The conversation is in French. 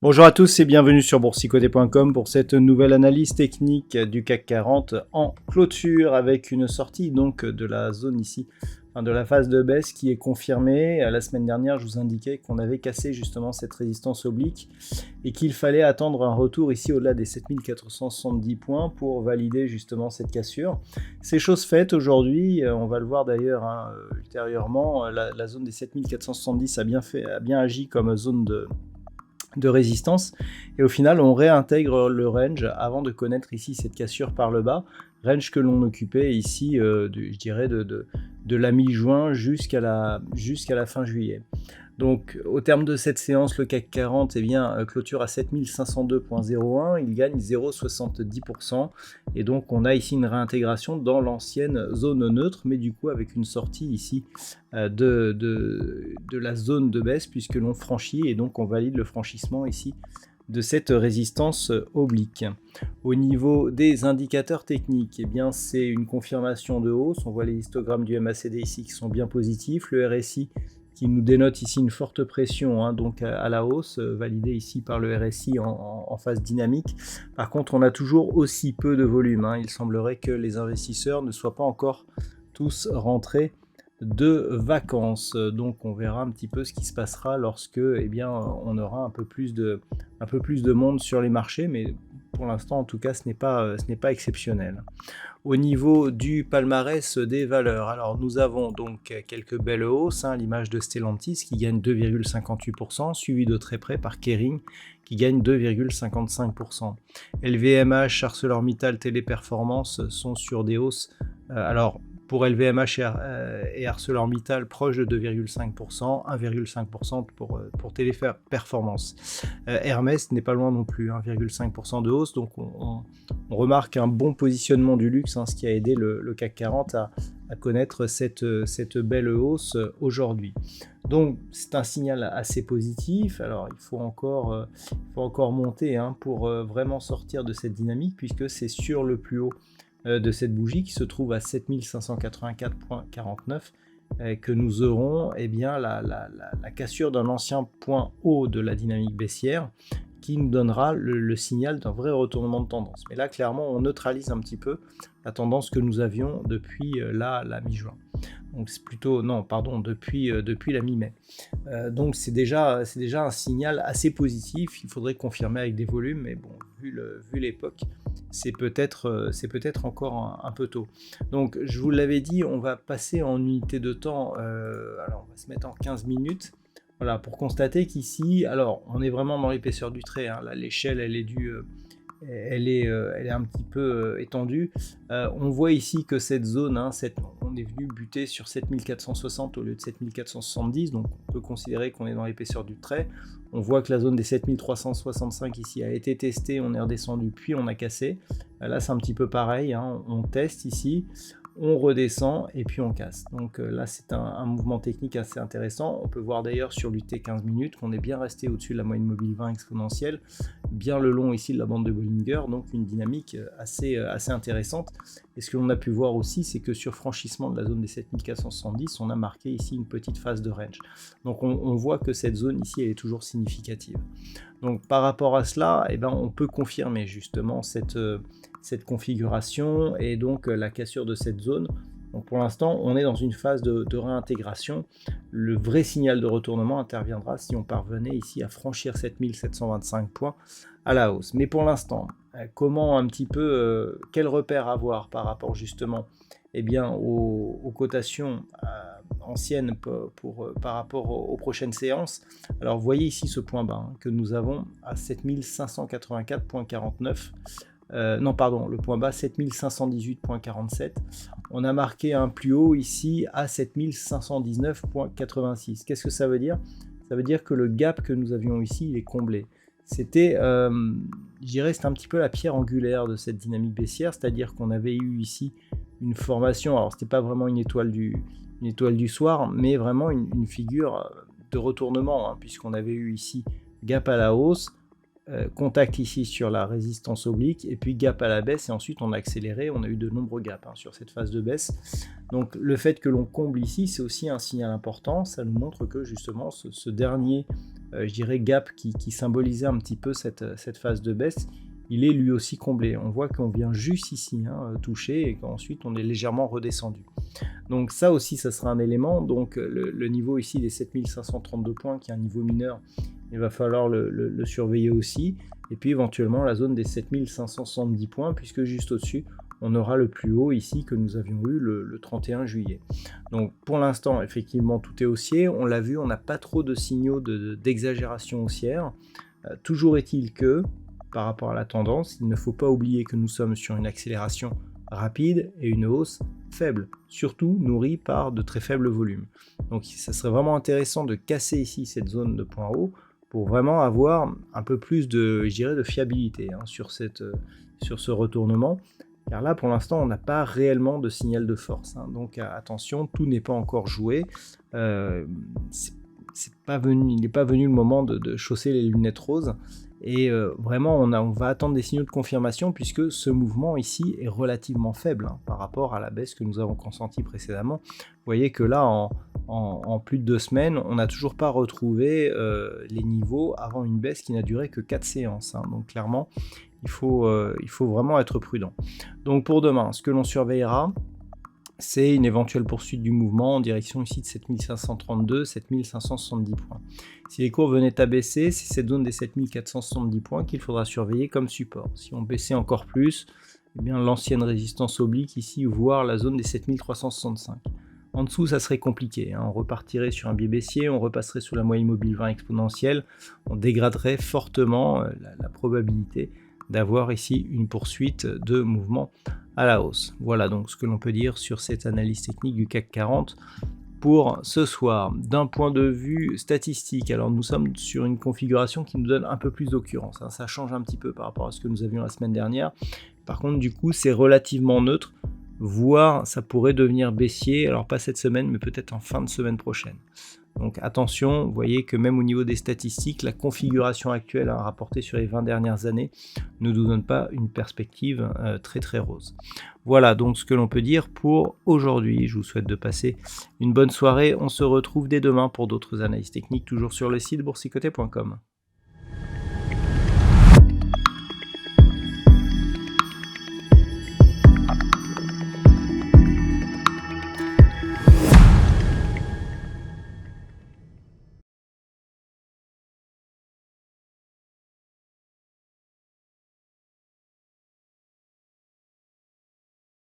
Bonjour à tous et bienvenue sur boursicoté.com pour cette nouvelle analyse technique du CAC 40 en clôture avec une sortie donc de la zone ici, de la phase de baisse qui est confirmée. La semaine dernière, je vous indiquais qu'on avait cassé justement cette résistance oblique et qu'il fallait attendre un retour ici au-delà des 7470 points pour valider justement cette cassure. C'est chose faite aujourd'hui, on va le voir d'ailleurs ultérieurement, la zone des 7470 a bien agi comme zone de résistance et au final on réintègre le range avant de connaître ici cette cassure par le bas, range que l'on occupait ici je dirais de la mi-juin jusqu'à la fin juillet. Donc au terme de cette séance, le CAC 40 clôture à 7502.01, il gagne 0,70% et donc on a ici une réintégration dans l'ancienne zone neutre, mais du coup avec une sortie ici de la zone de baisse puisque l'on franchit et donc on valide le franchissement ici de cette résistance oblique. Au niveau des indicateurs techniques, c'est une confirmation de hausse. On voit les histogrammes du MACD ici qui sont bien positifs, le RSI qui nous dénote ici une forte pression donc à la hausse, validée ici par le RSI en phase dynamique. Par contre, on a toujours aussi peu de volume. Il semblerait que les investisseurs ne soient pas encore tous rentrés de vacances. Donc on verra un petit peu ce qui se passera lorsque on aura un peu plus de monde sur les marchés, mais pour l'instant en tout cas ce n'est pas exceptionnel. Au niveau du palmarès des valeurs, alors nous avons donc quelques belles hausses, l'image de Stellantis qui gagne 2,58%, suivi de très près par Kering qui gagne 2,55%. LVMH, ArcelorMittal, Téléperformance sont sur des hausses, alors pour LVMH et ArcelorMittal proche de 2,5%, 1,5% pour Téléperformance. Hermès n'est pas loin non plus, 1,5% de hausse, donc on remarque un bon positionnement du luxe, ce qui a aidé le CAC 40 à connaître cette belle hausse aujourd'hui. Donc c'est un signal assez positif. Alors il faut encore monter pour vraiment sortir de cette dynamique puisque c'est sur le plus haut de cette bougie qui se trouve à 7584.49 que nous aurons la cassure d'un ancien point haut de la dynamique baissière qui nous donnera le signal d'un vrai retournement de tendance. Mais là, clairement, on neutralise un petit peu la tendance que nous avions depuis la mi-juin. Donc c'est plutôt, non, pardon, depuis la mi-mai. Donc c'est déjà un signal assez positif. Il faudrait confirmer avec des volumes, mais bon, vu l'époque, c'est peut-être encore un peu tôt. Donc je vous l'avais dit, on va passer en unité de temps. Alors on va se mettre en 15 minutes. Voilà, pour constater qu'ici, alors on est vraiment dans l'épaisseur du trait. Là, l'échelle, elle est un petit peu étendue. On voit ici que cette zone, on est venu buter sur 7460 au lieu de 7470, donc on peut considérer qu'on est dans l'épaisseur du trait. On voit que la zone des 7365 ici a été testée, on est redescendu, puis on a cassé. Là, c'est un petit peu pareil, on teste ici, on redescend et puis on casse. Donc là, c'est un mouvement technique assez intéressant. On peut voir d'ailleurs sur l'UT 15 minutes qu'on est bien resté au-dessus de la moyenne mobile 20 exponentielle, bien le long ici de la bande de Bollinger, donc une dynamique assez intéressante. Et ce que l'on a pu voir aussi, c'est que sur franchissement de la zone des 7470, on a marqué ici une petite phase de range. Donc on voit que cette zone ici, elle est toujours significative. Donc par rapport à cela, on peut confirmer justement cette configuration et donc la cassure de cette zone. Donc pour l'instant, on est dans une phase de réintégration. Le vrai signal de retournement interviendra si on parvenait ici à franchir 7725 points à la hausse. Mais pour l'instant, comment un petit peu, quel repère avoir par rapport justement aux cotations anciennes par rapport aux prochaines séances. Alors vous voyez ici ce point bas que nous avons à 7584.49. Non pardon, le point bas 7518.47. On a marqué un plus haut ici à 7519.86. Qu'est-ce que ça veut dire? Ça veut dire que le gap que nous avions ici, il est comblé. c'était, je dirais, c'était un petit peu la pierre angulaire de cette dynamique baissière, c'est-à-dire qu'on avait eu ici une formation, alors c'était pas vraiment une étoile du soir, mais vraiment une figure de retournement, hein, puisqu'on avait eu ici gap à la hausse, contact ici sur la résistance oblique, et puis gap à la baisse, et ensuite on a accéléré, on a eu de nombreux gaps sur cette phase de baisse. Donc le fait que l'on comble ici, c'est aussi un signal important, ça nous montre que justement ce dernier, je dirais, gap qui symbolisait un petit peu cette phase de baisse, il est lui aussi comblé. On voit qu'on vient juste ici toucher, et qu'ensuite on est légèrement redescendu. Donc ça aussi, ça sera un élément. Donc le niveau ici des 7532 points, qui est un niveau mineur, il va falloir le surveiller aussi. Et puis éventuellement la zone des 7570 points, puisque juste au-dessus, on aura le plus haut ici que nous avions eu le 31 juillet. Donc pour l'instant, effectivement, tout est haussier. On l'a vu, on n'a pas trop de signaux d'exagération haussière. Toujours est-il que, par rapport à la tendance, il ne faut pas oublier que nous sommes sur une accélération rapide et une hausse faible, surtout nourrie par de très faibles volumes. Donc ça serait vraiment intéressant de casser ici cette zone de point haut pour vraiment avoir un peu plus de, je dirais, de fiabilité sur ce retournement. Car là, pour l'instant, on n'a pas réellement de signal de force. Donc attention, tout n'est pas encore joué. Il n'est pas venu le moment de chausser les lunettes roses. Et vraiment, on va attendre des signaux de confirmation, puisque ce mouvement ici est relativement faible par rapport à la baisse que nous avons consentie précédemment. Vous voyez que là, en plus de 2 semaines, on n'a toujours pas retrouvé les niveaux avant une baisse qui n'a duré que 4 séances. Donc clairement, il faut vraiment être prudent. Donc pour demain, ce que l'on surveillera, c'est une éventuelle poursuite du mouvement en direction ici de 7532, 7570 points. Si les cours venaient à baisser, c'est cette zone des 7470 points qu'il faudra surveiller comme support. Si on baissait encore plus, eh bien l'ancienne résistance oblique ici, voire la zone des 7365. En dessous, ça serait compliqué. On repartirait sur un biais baissier, on repasserait sous la moyenne mobile 20 exponentielle, on dégraderait fortement la probabilité d'avoir ici une poursuite de mouvement à la hausse. Voilà donc ce que l'on peut dire sur cette analyse technique du CAC 40 pour ce soir. D'un point de vue statistique, alors nous sommes sur une configuration qui nous donne un peu plus d'occurrence. Ça change un petit peu par rapport à ce que nous avions la semaine dernière. Par contre, du coup, c'est relativement neutre, voire ça pourrait devenir baissier, alors pas cette semaine, mais peut-être en fin de semaine prochaine. Donc attention, vous voyez que même au niveau des statistiques, la configuration actuelle rapportée sur les 20 dernières années ne nous donne pas une perspective très très rose. Voilà donc ce que l'on peut dire pour aujourd'hui. Je vous souhaite de passer une bonne soirée. On se retrouve dès demain pour d'autres analyses techniques, toujours sur le site boursicoté.com.